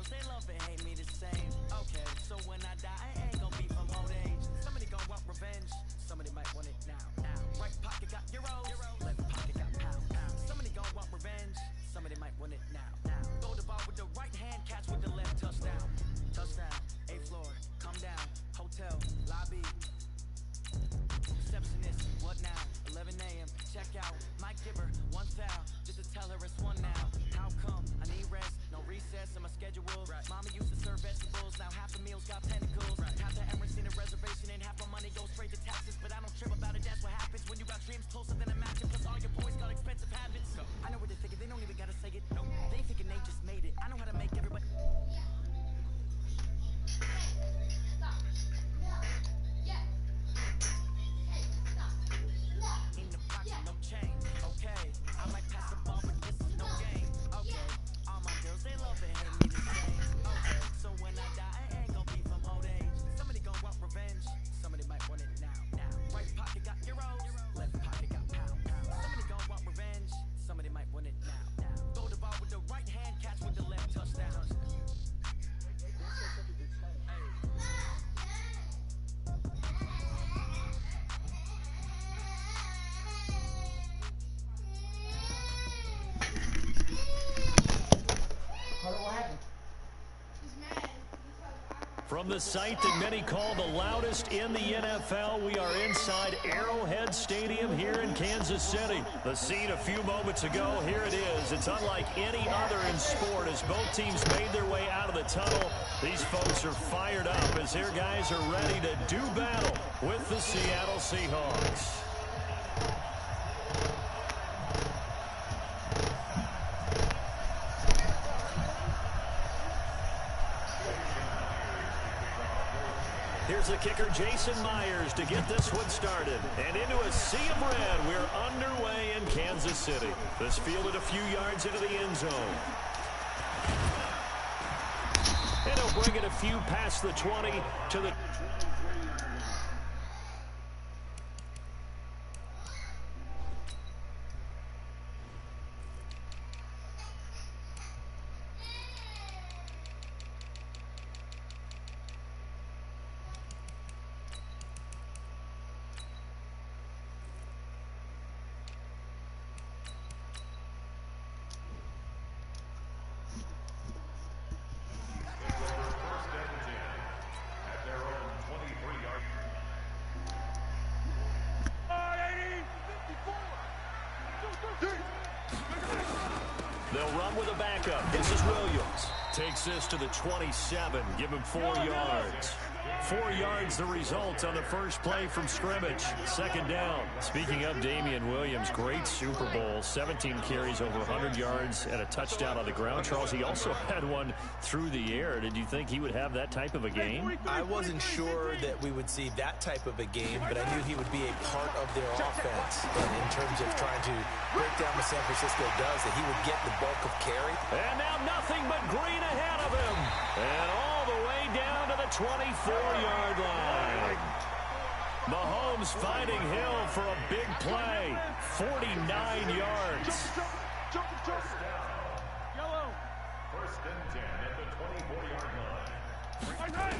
girls, they love and hate me the same. Okay, so when I die, I ain't gonna be from old age. Somebody gon' want revenge, somebody might want it now. Right pocket got euros, left pocket got pound. Somebody gon' want revenge, somebody might want it now. Throw the ball with the right hand, catch with the left, touchdown. Touchdown, 8th floor, come down, hotel, lobby. Receptionist, what now? 11 a.m. Check out. Might give her 1 foul just to tell her it's one now. How come? I need rest, no recess in my schedule. Mama used to serve vegetables, now half the meals got tentacles. Half the Emirates in a reservation and half my money goes straight to taxes. But I don't trip about it, that's what happens when you got dreams closer than a match. Plus all your boys got expensive habits. I know what they're thinking, they don't even gotta say it. No, they thinking they just made it. I know how to make everybody. In the pocket, no change. Okay, I might pass the ball, but this is no game. Okay, all my girls, they love and hate me the same. Okay, so when I die, I ain't gonna be from old age. Somebody gon' want revenge, somebody might want it now. Right pocket got euros, left pocket got pound. Somebody gon' want revenge, somebody might want it now. Throw the ball with the right hand, catch with the left, touchdown. From the site that many call the loudest in the NFL, we are inside Arrowhead Stadium here in Kansas City. The scene a few moments ago, here it is. It's unlike any other in sport as both teams made their way out of the tunnel. These folks are fired up as their guys are ready to do battle with the Seattle Seahawks. Here's the kicker, Jason Myers, to get this one started. And into a sea of red, we're underway in Kansas City. This fielded a few yards into the end zone. And he'll bring it a few past the 20 to the... They'll run with a backup. This is Williams. Takes this to the 27. Give him 4 yards. 4 yards the result on the first play from scrimmage. Second down. Speaking of Damian Williams, great Super Bowl. 17 carries, over 100 yards, and a touchdown on the ground. Charles, he also had one through the air. Did you think he would have that type of a game? I wasn't sure that we would see that type of a game, but I knew he would be a part of their offense. And in terms of trying to break down what San Francisco does, that he would get the bulk of carry. And now nothing but green ahead of him. And all the way down to the 24-yard line. Mahomes finding Hill for a big play. 49 yards. First and 10 at the 24-yard line.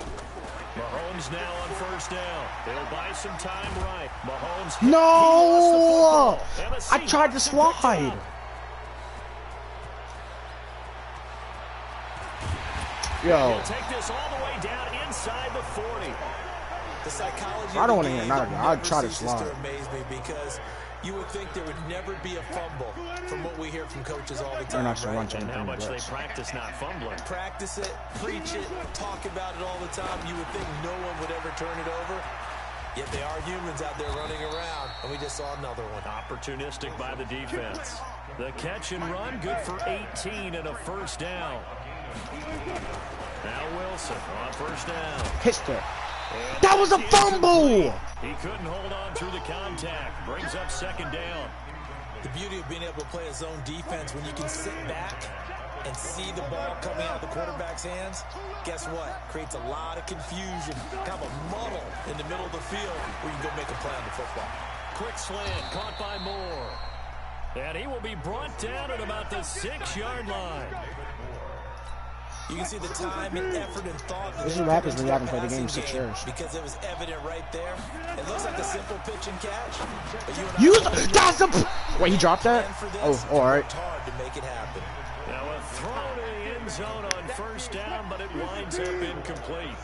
Mahomes now on first down. They'll buy some time right. Mahomes. No! I tried to slide. Yo. He'll take this all the way down inside the 40. The psychology I don't want of to the hear game nothing. I'd try to ceases to slide. amaze me because you would think there would never be a fumble from what we hear from coaches all the They're time. not so right? lunch And how much they blitz. practice not fumbling. Practice it, preach it, talk about it all the time. You would think no one would ever turn it over. Yet they are humans out there running around, and we just saw another one. Opportunistic by the defense. The catch and run, good for 18 and a first down. Now Wilson on first down. Pissed it. That was a fumble! He couldn't hold on through the contact. Brings up second down. The beauty of being able to play a zone defense when you can sit back and see the ball coming out of the quarterback's hands, guess what? Creates a lot of confusion, kind of a muddle in the middle of the field where you can go make a play on the football. Quick slant, caught by Moore. And he will be brought down at about the 6-yard line. You can see the time and effort and thought. This is what happens when you haven't played the game in 6 years. Because it was evident right there. It looks like a simple pitch and catch. But That's the. Wait, he dropped that? Oh, all right. Hard to make it happen. Now a throw to the end zone on first down, but it winds up incomplete.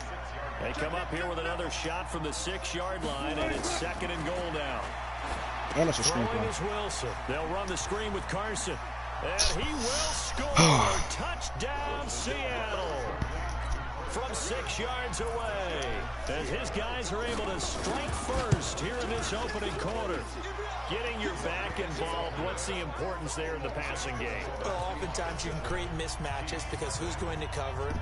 They come up here with another shot from the 6-yard line, and it's 2nd and goal now. And it's a screen Throwing play. is Wilson. They'll run the screen with Carson. And he will score. Touchdown, Seattle. From 6 yards away. As his guys are able to strike first here in this opening quarter. Getting your back involved, what's the importance there in the passing game? Well, oftentimes you can create mismatches because who's going to cover it?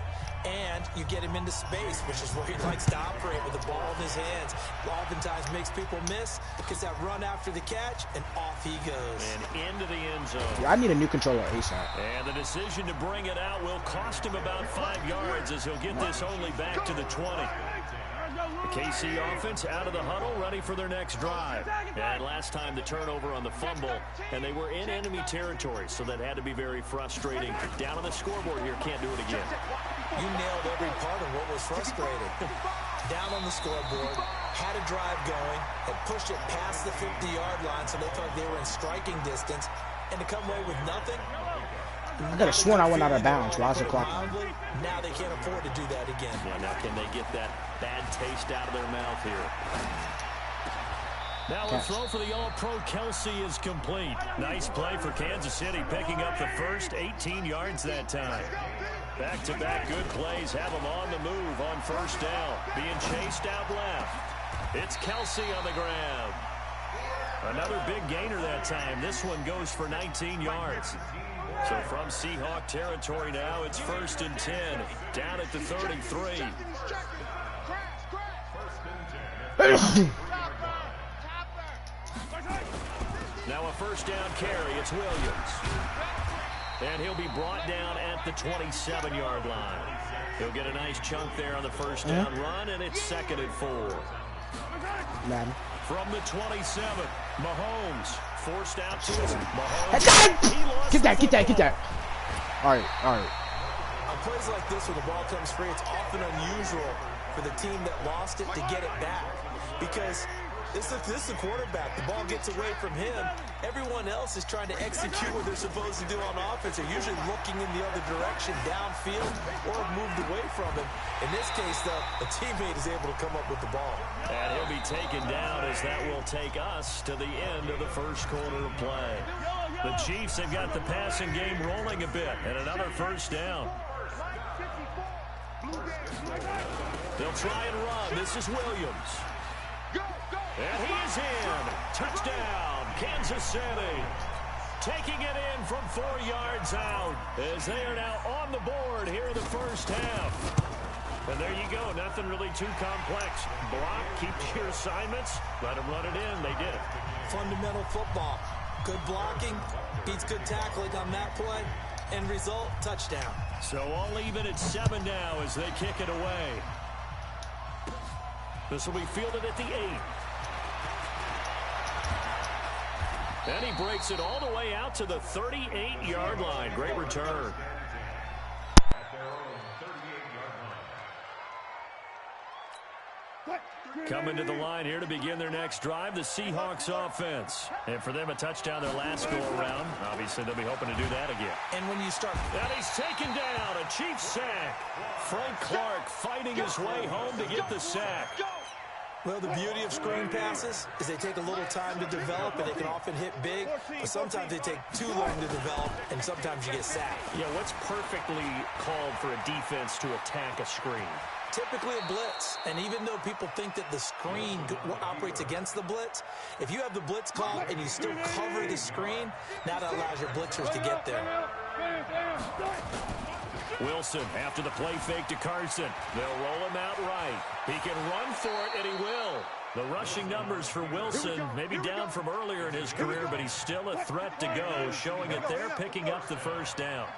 And you get him into space, which is where he likes to operate with the ball in his hands. Oftentimes makes people miss, gets that run after the catch, and off he goes. And into the end zone. Yeah, I need a new controller ASAP. And the decision to bring it out will cost him about 5 yards as he'll get this only back to the 20. The KC offense out of the huddle, ready for their next drive. And last time the turnover on the fumble, and they were in enemy territory, so that had to be very frustrating. Down on the scoreboard here, can't do it again. You nailed every part of what was frustrating. Down on the scoreboard, had a drive going, had pushed it past the 50-yard line, so they thought they were in striking distance, and to come away with nothing. I could have sworn I went out of bounds. Why is it clock? Now they can't afford to do that again. Yeah, now can they get that bad taste out of their mouth here? Now a throw for the All-Pro Kelsey is complete. Nice play for Kansas City, picking up the first 18 yards that time. Back-to-back good plays have them on the move on first down. Being chased out left. It's Kelsey on the ground. Another big gainer that time. This one goes for 19 yards. So from Seahawk territory now, it's 1st and 10. Down at the 33. Now a first down carry. It's Williams. And he'll be brought down at the 27-yard line. He'll get a nice chunk there on the first down run, and it's 2nd and 4. Madden. From the 27, Mahomes forced out to his. Get that. All right. On plays like this where the ball comes free, it's often unusual for the team that lost it to get it back. Because this is the quarterback. The ball gets away from him. Everyone else is trying to execute what they're supposed to do on offense. They're usually looking in the other direction, downfield, or moved away from him. In this case, though, a teammate is able to come up with the ball. And he'll be taken down as that will take us to the end of the first quarter of play. The Chiefs have got the passing game rolling a bit, and another first down. They'll try and run. This is Williams. And he is in. Touchdown, Kansas City. Taking it in from 4 yards out as they are now on the board here in the first half. And there you go. Nothing really too complex. Block, keep your assignments, let them run it in. They did it. Fundamental football. Good blocking, beats good tackling on that play. End result, touchdown. So all even at 7 now as they kick it away. This will be fielded at the 8. And he breaks it all the way out to the 38-yard line. Great return. Coming to the line here to begin their next drive, the Seahawks offense. And for them, a touchdown their last go-around. Obviously, they'll be hoping to do that again. And when you start... And he's taken down. A Chiefs sack. Frank Clark fighting his way home to get the sack. Well, the beauty of screen passes is they take a little time to develop, and they can often hit big, but sometimes they take too long to develop, and sometimes you get sacked. Yeah, what's perfectly called for a defense to attack a screen? Typically a blitz, and even though people think that the screen operates against the blitz, if you have the blitz called and you still cover the screen, now that allows your blitzers to get there. Wilson after the play fake to Carson. They'll roll him out right. He can run for it, and he will. The rushing numbers for Wilson, maybe down from earlier in his career, but he's still a threat to go, showing it there, picking up the first down.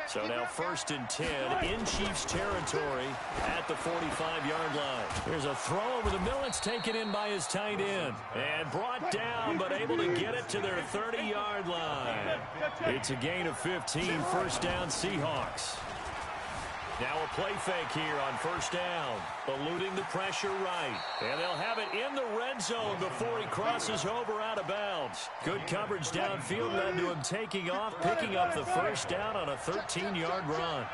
So now 1st and 10 in Chiefs territory at the 45-yard line. Here's a throw over the middle. It's taken in by his tight end. And brought down, but able to get it to their 30-yard line. It's a gain of 15, first down Seahawks. Now a play fake here on first down. Eluding the pressure right. And they'll have it in the red zone before he crosses over out of bounds. Good coverage downfield led to him taking off, picking up the first down on a 13-yard run.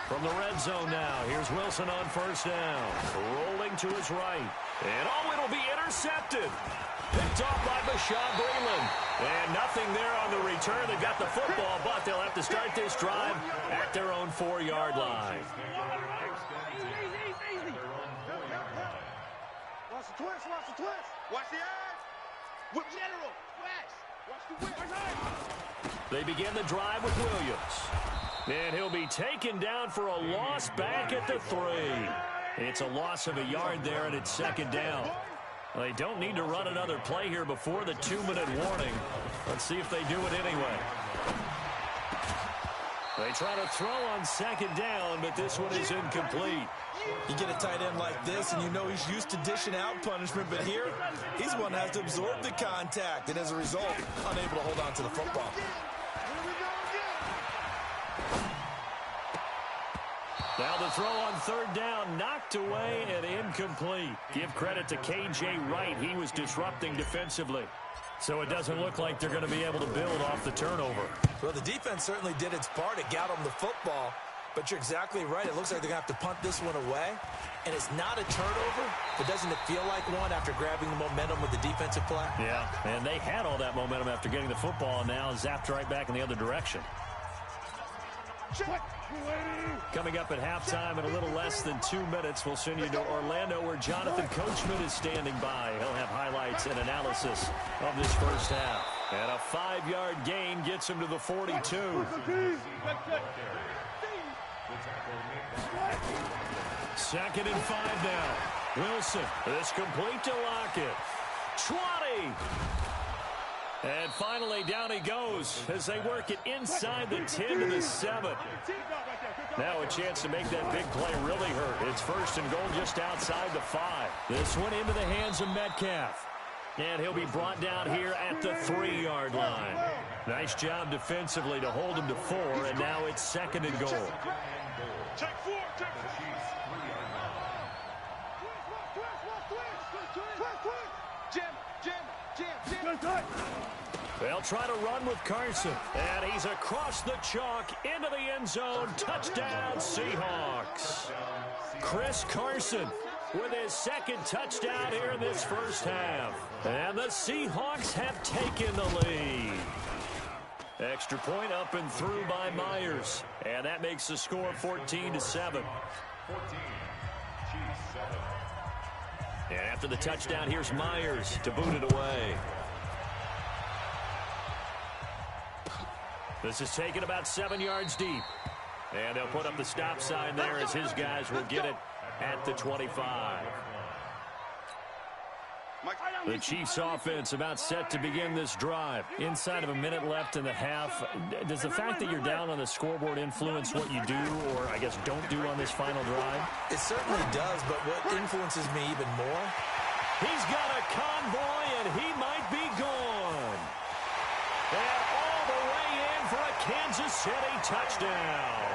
From the red zone now, here's Wilson on first down. Rolling to his right. And it'll be intercepted. Picked off by Bashaud Breeland. And nothing there on the return. They've got the football, but they'll have to start this drive at their own 4-yard line. Watch the twist, watch the twist. Watch the eyes. Whip general. Watch the whip. They begin the drive with Williams. And he'll be taken down for a loss back at the 3. It's a loss of a yard there, and it's second down. They don't need to run another play here before the 2-minute warning. Let's see if they do it anyway. They try to throw on second down, but this one is incomplete. You get a tight end like this, and you know he's used to dishing out punishment, but here, he's the one that has to absorb the contact, and as a result, unable to hold on to the football. Now the throw on third down, knocked away and incomplete. Give credit to K.J. Wright. He was disrupting defensively. So it doesn't look like they're going to be able to build off the turnover. Well, the defense certainly did its part. It got them the football. But you're exactly right. It looks like they're going to have to punt this one away. And it's not a turnover, but doesn't it feel like one after grabbing the momentum with the defensive play? Yeah, and they had all that momentum after getting the football, and now zapped right back in the other direction. Coming up at halftime in a little less than 2 minutes, we'll send you to Orlando where Jonathan Coachman is standing by. He'll have highlights and analysis of this first half. And a 5-yard gain gets him to the 42. Second and 5 now. Wilson, this complete to Lockett. 20. And finally, down he goes as they work it inside the 10 to the 7. Now a chance to make that big play really hurt. It's first and goal just outside the 5. This one into the hands of Metcalf. And he'll be brought down here at the 3-yard line. Nice job defensively to hold him to 4, and now it's second and goal. Check 4, check 4. They'll try to run with Carson. And he's across the chalk into the end zone. Touchdown, Seahawks. Chris Carson with his second touchdown here in this first half. And the Seahawks have taken the lead. Extra point up and through by Myers. And that makes the score 14-7. And after the touchdown, here's Myers to boot it away. This is taken about 7 yards deep. And they'll put up the stop sign there as his guys will get it at the 25. The Chiefs offense about set to begin this drive. Inside of a minute left in the half. Does the fact that you're down on the scoreboard influence what you do, or I guess don't do on this final drive? It certainly does, but what influences me even more? He's got a convoy, and he might be gone. And all the way in for a Kansas City touchdown.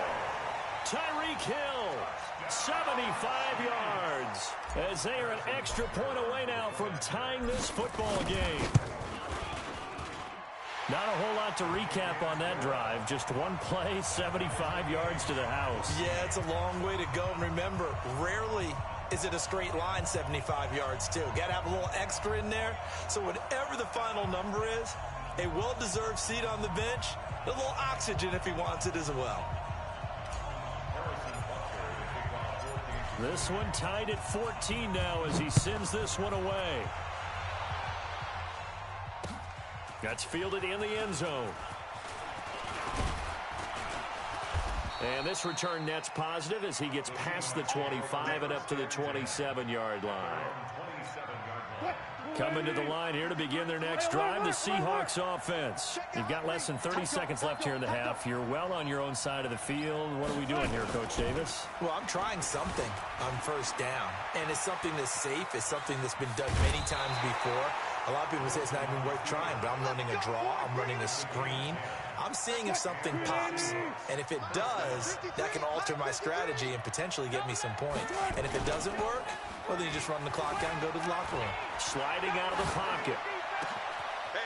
Tyreek Hill, 75 yards, as they are an extra point away now from tying this football game. Not a whole lot to recap on that drive. Just one play, 75 yards to the house. Yeah, it's a long way to go. And remember, rarely is it a straight line 75 yards, too. Got to have a little extra in there. So whatever the final number is, a well-deserved seat on the bench, a little oxygen if he wants it as well. This one tied at 14 now as he sends this one away. That's fielded in the end zone. And this return net's positive as he gets past the 25 and up to the 27-yard line. Coming to the line here to begin their next drive, the Seahawks offense. You've got less than 30 seconds left here in the half. You're well on your own side of the field. What are we doing here, Coach Davis? Well, I'm trying something on first down, and it's something that's safe. It's something that's been done many times before. A lot of people say it's not even worth trying, but I'm running a draw. I'm running a screen. I'm seeing if something pops. And if it does, that can alter my strategy and potentially get me some points. And if it doesn't work, well, then you just run the clock out and go to the locker room. Sliding out of the pocket.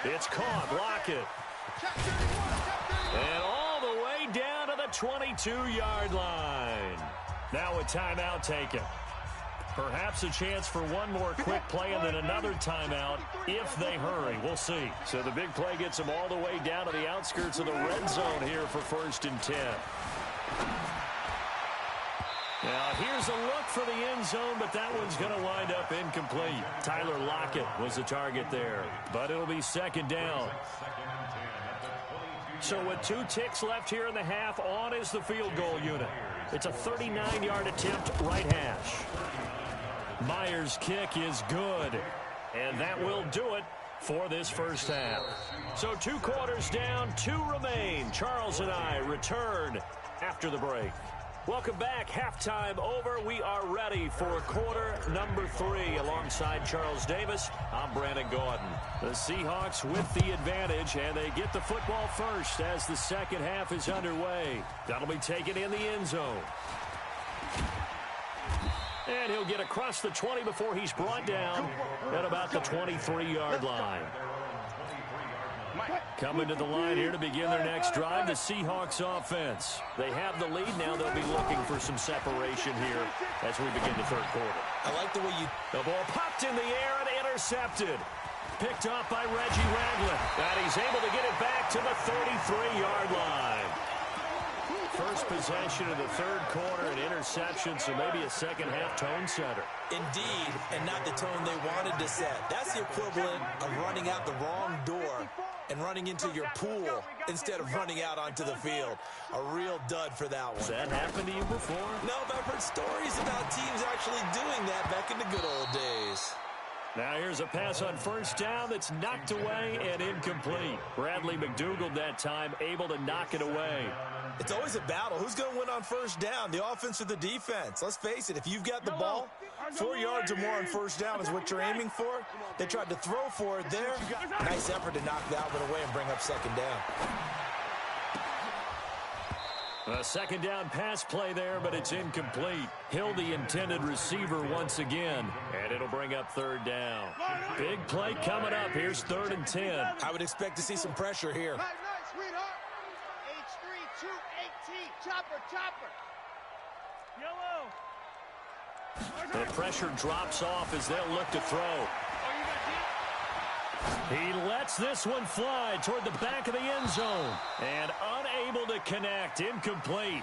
It's caught. Lockett. And all the way down to the 22-yard line. Now a timeout taken. Perhaps a chance for one more quick play and then another timeout if they hurry. We'll see. So the big play gets them all the way down to the outskirts of the red zone here for 1st and 10. Now here's a look for the end zone, but that one's going to wind up incomplete. Tyler Lockett was the target there, but it'll be 2nd down. So with 2 ticks left here in the half, on is the field goal unit. It's a 39-yard attempt, right hash. Myers' kick is good, and that will do it for this first half. So 2 quarters down, 2 remain. Charles and I return after the break. Welcome back. Halftime over. We are ready for quarter number 3. Alongside Charles Davis, I'm Brandon Gordon. The Seahawks with the advantage, and they get the football first as the second half is underway. That'll be taken in the end zone. And he'll get across the 20 before he's brought down at about the 23-yard line. Coming to the line here to begin their next drive, the Seahawks offense. They have the lead now. They'll be looking for some separation here as we begin the 3rd quarter. I like the way you... The ball popped in the air and intercepted. Picked up by Reggie Ragland. And he's able to get it back to the 33-yard line. First possession of the 3rd quarter, an interception, so maybe a second-half tone setter. Indeed, and not the tone they wanted to set. That's the equivalent of running out the wrong door and running into your pool instead of running out onto the field. A real dud for that one. Has that happened to you before? No, but I've heard stories about teams actually doing that back in the good old days. Now here's a pass on 1st down that's knocked away and incomplete. Bradley McDougald that time able to knock it away. It's always a battle. Who's going to win on 1st down, the offense or the defense? Let's face it, if you've got the ball, 4 yards or more on 1st down is what you're aiming for. They tried to throw for it there. Nice effort to knock that one away and bring up 2nd down. A 2nd down pass play there, but it's incomplete. Hill, the intended receiver once again, and it'll bring up 3rd down. Big play coming up. Here's 3rd and 10. I would expect to see some pressure here. Nice, sweetheart. H3, 2, 18. Chopper. Yellow. The pressure drops off as they'll look to throw. He lets this one fly toward the back of the end zone. And unable to connect. Incomplete.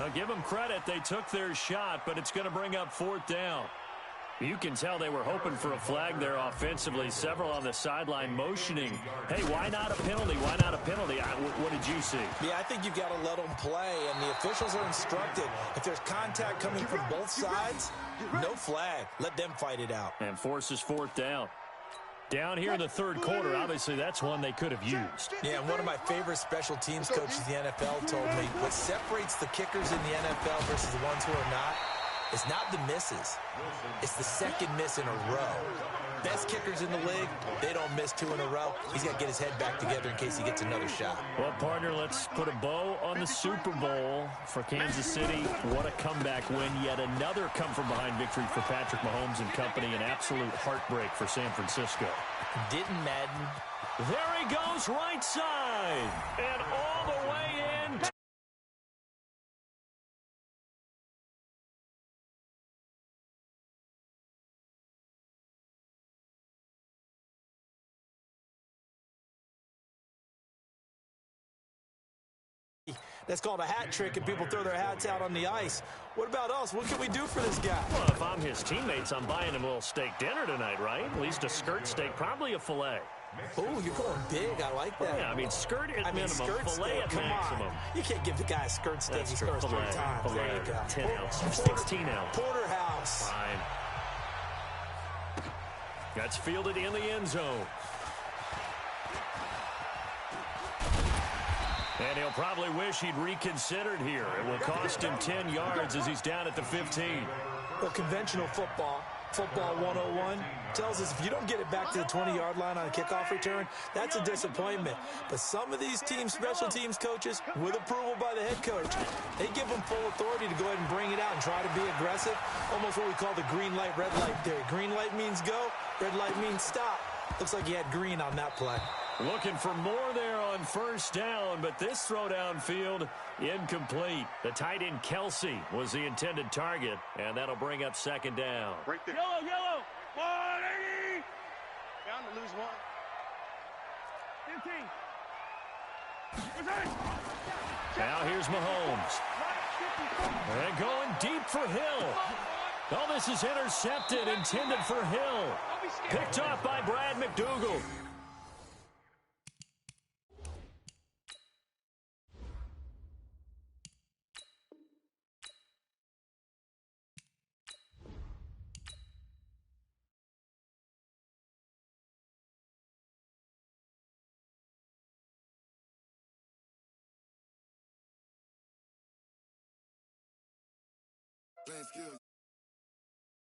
I'll give them credit. They took their shot, but it's going to bring up 4th down. You can tell they were hoping for a flag there offensively. Several on the sideline motioning. Hey, why not a penalty? Why not a penalty? What did you see? Yeah, I think you've got to let them play, and the officials are instructed. If there's contact coming from both sides, no flag. Let them fight it out. And forces 4th down. Down here in the 3rd quarter, obviously that's one they could have used. Yeah, and one of my favorite special teams coaches in the NFL told me what separates the kickers in the NFL versus the ones who are not is not the misses. It's the 2nd miss in a row. Best kickers in the league, they don't miss 2 in a row. He's got to get his head back together in case he gets another shot. Well, partner, let's put a bow on the Super Bowl for Kansas City. What a comeback win. Yet another come-from-behind victory for Patrick Mahomes and company. An absolute heartbreak for San Francisco. Didn't Madden? There he goes, right side. And all the way in. That's called a hat trick, and people throw their hats out on the ice. What about us? What can we do for this guy? Well, if I'm his teammates, I'm buying him a little steak dinner tonight, right? At least a skirt steak, probably a filet. Oh, you're going big. I like that. Yeah, I mean, skirt at minimum, skirt filet steak, at come maximum. on. You can't give the guy a skirt steak. That's He true. scores 3 Filet, times. There you go. 10 ounce, 16 ounce. Porterhouse. Fine. That's fielded in the end zone. And he'll probably wish he'd reconsidered here. It will cost him 10 yards as he's down at the 15. Well, conventional football, Football 101 tells us if you don't get it back to the 20-yard line on a kickoff return, that's a disappointment. But some of these teams, special teams coaches, with approval by the head coach, they give them full authority to go ahead and bring it out and try to be aggressive. Almost what we call the green light, red light theory. Green light means go, red light means stop. Looks like he had green on that play. Looking for more there on first down, but this throw downfield incomplete. The tight end Kelsey was the intended target, and that'll bring up second down. Right there. Yellow. 180. Down to lose one. 15. Now here's Mahomes. And going deep for Hill. Oh, this is intercepted, intended for Hill. Picked off by Brad McDougal. Playing skills.